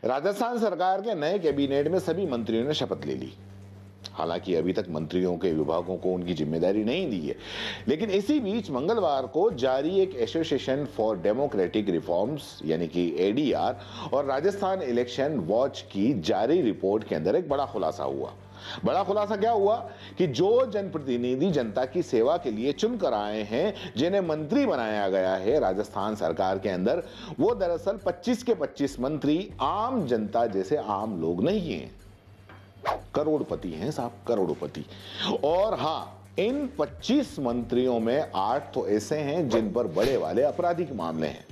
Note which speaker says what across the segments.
Speaker 1: राजस्थान सरकार के नए कैबिनेट में सभी मंत्रियों ने शपथ ले ली। हालांकि अभी तक मंत्रियों के विभागों को उनकी जिम्मेदारी नहीं दी है, लेकिन इसी बीच मंगलवार को जारी एक एसोसिएशन फॉर डेमोक्रेटिक रिफॉर्म्स यानी कि एडीआर और राजस्थान इलेक्शन वॉच की जारी रिपोर्ट के अंदर एक बड़ा खुलासा हुआ। बड़ा खुलासा क्या हुआ कि जो जनप्रतिनिधि जनता की सेवा के लिए चुन कर आए हैं, जिन्हें मंत्री बनाया गया है राजस्थान सरकार के अंदर, वो दरअसल 25 के 25 मंत्री आम जनता जैसे आम लोग नहीं हैं, करोड़पति हैं साहब, करोड़पति। और हां, इन 25 मंत्रियों में 8 तो ऐसे हैं जिन पर बड़े वाले आपराधिक मामले हैं।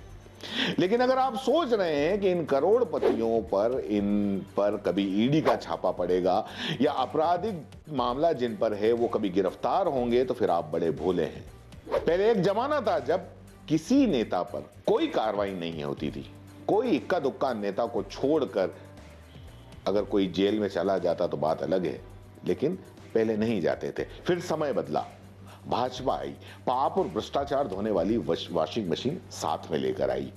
Speaker 1: लेकिन अगर आप सोच रहे हैं कि इन करोड़पतियों पर कभी ईडी का छापा पड़ेगा या आपराधिक मामला जिन पर है वो कभी गिरफ्तार होंगे, तो फिर आप बड़े भोले हैं। पहले एक जमाना था जब किसी नेता पर कोई कार्रवाई नहीं होती थी। कोई इक्का दुक्का नेता को छोड़कर अगर कोई जेल में चला जाता तो बात अलग है, लेकिन पहले नहीं जाते थे। फिर समय बदला, भाजपा आई, पाप और भ्रष्टाचार धोने वाली वॉशिंग मशीन साथ में लेकर आई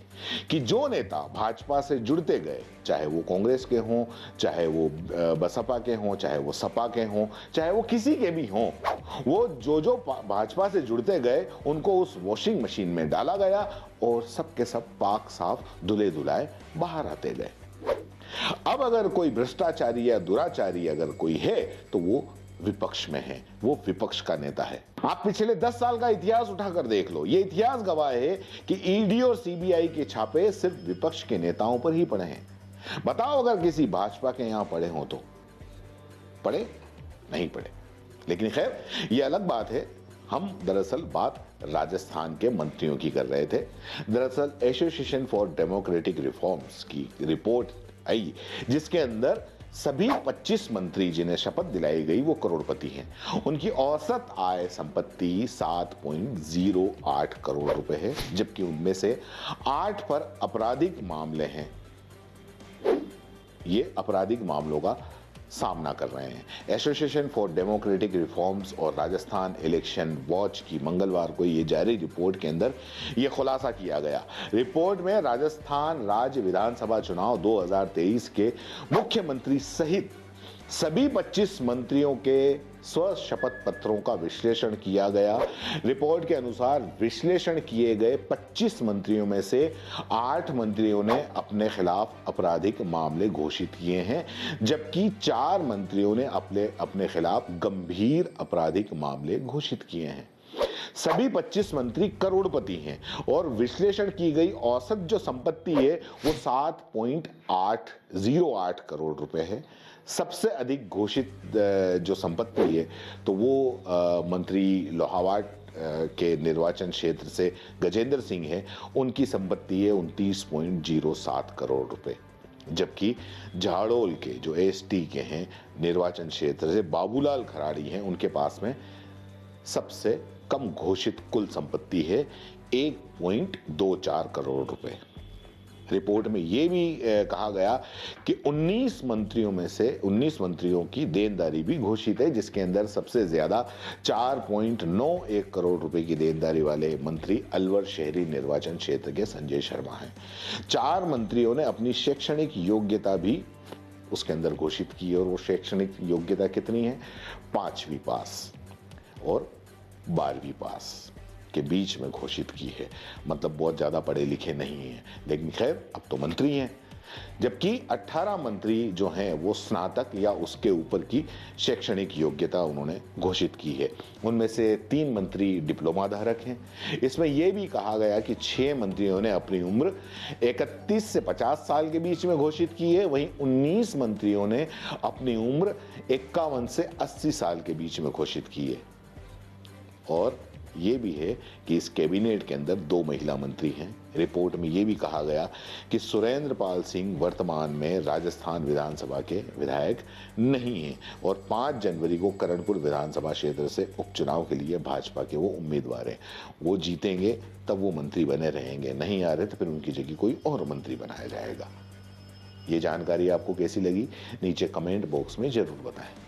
Speaker 1: कि जो नेता भाजपा से जुड़ते गए, चाहे वो कांग्रेस के हों, चाहे वो बसपा के हों, चाहे वो सपा के हों, चाहे वो किसी के भी हों, वो जो भाजपा से जुड़ते गए उनको उस वॉशिंग मशीन में डाला गया और सब के सब पाक साफ धुले धुलाए बाहर आते गए। अब अगर कोई भ्रष्टाचारी या दुराचारी अगर कोई है तो वो विपक्ष में है, वो विपक्ष का नेता है। आप पिछले 10 साल का इतिहास उठाकर देख लो, ये इतिहास गवाह है कि ईडी और सीबीआई के छापे सिर्फ विपक्ष के नेताओं पर ही पड़े हैं। बताओ अगर किसी भाजपा के यहां पड़े हो तो पड़े? नहीं पड़े। लेकिन खैर, ये अलग बात है। हम दरअसल बात राजस्थान के मंत्रियों की कर रहे थे। दरअसल एसोसिएशन फॉर डेमोक्रेटिक रिफॉर्म्स की रिपोर्ट आई, जिसके अंदर सभी 25 मंत्री जिन्हें शपथ दिलाई गई वो करोड़पति हैं। उनकी औसत आय संपत्ति 7.08 करोड़ रुपए है, जबकि उनमें से 8 पर आपराधिक मामले हैं। ये आपराधिक मामलों का सामना कर रहे हैं। एसोसिएशन फॉर डेमोक्रेटिक रिफॉर्म्स और राजस्थान इलेक्शन वॉच की मंगलवार को ये जारी रिपोर्ट के अंदर ये खुलासा किया गया। रिपोर्ट में राजस्थान राज्य विधानसभा चुनाव 2023 के मुख्यमंत्री सहित सभी 25 मंत्रियों के स्व शपथ पत्रों का विश्लेषण किया गया। रिपोर्ट के अनुसार विश्लेषण किए गए 25 मंत्रियों में से 8 मंत्रियों ने अपने खिलाफ आपराधिक मामले घोषित किए हैं, जबकि 4 मंत्रियों ने अपने खिलाफ गंभीर आपराधिक मामले घोषित किए हैं। सभी 25 मंत्री करोड़पति हैं और विश्लेषण की गई औसत जो संपत्ति है वो 7.808 करोड़ रुपए है। सबसे अधिक घोषित जो संपत्ति है तो वो मंत्री लोहावाट के निर्वाचन क्षेत्र से गजेंद्र सिंह है। उनकी संपत्ति है 29.07 करोड़ रुपए, जबकि झाड़ोल के जो एसटी के हैं निर्वाचन क्षेत्र से बाबूलाल खराड़ी हैं, उनके पास में सबसे कम घोषित कुल संपत्ति है 1.24 करोड़ रुपए। रिपोर्ट में यह भी कहा गया कि 19 मंत्रियों की देनदारी भी घोषित है, जिसके अंदर सबसे ज्यादा 4.91 करोड़ रुपए की देनदारी वाले मंत्री अलवर शहरी निर्वाचन क्षेत्र के संजय शर्मा हैं। 4 मंत्रियों ने अपनी शैक्षणिक योग्यता भी उसके अंदर घोषित की और वो शैक्षणिक योग्यता कितनी है? 5वीं पास और 12वीं पास के बीच में घोषित की है। मतलब बहुत ज्यादा पढ़े लिखे नहीं हैं, लेकिन खैर अब तो मंत्री हैं। जबकि 18 मंत्री जो हैं वो स्नातक या उसके ऊपर की शैक्षणिक योग्यता उन्होंने घोषित की है। उनमें से 3 मंत्री डिप्लोमा धारक हैं। इसमें यह भी कहा गया कि 6 मंत्रियों ने अपनी उम्र 31 से 50 साल के बीच में घोषित की है। वहीं 19 मंत्रियों ने अपनी उम्र 51 से 80 साल के बीच में घोषित की है। और ये भी है कि इस कैबिनेट के अंदर 2 महिला मंत्री हैं। रिपोर्ट में ये भी कहा गया कि सुरेंद्र पाल सिंह वर्तमान में राजस्थान विधानसभा के विधायक नहीं हैं और 5 जनवरी को करणपुर विधानसभा क्षेत्र से उपचुनाव के लिए भाजपा के वो उम्मीदवार हैं। वो जीतेंगे तब वो मंत्री बने रहेंगे, नहीं आ रहे तो फिर उनकी जगह कोई और मंत्री बनाया जाएगा। ये जानकारी आपको कैसी लगी नीचे कमेंट बॉक्स में जरूर बताएं।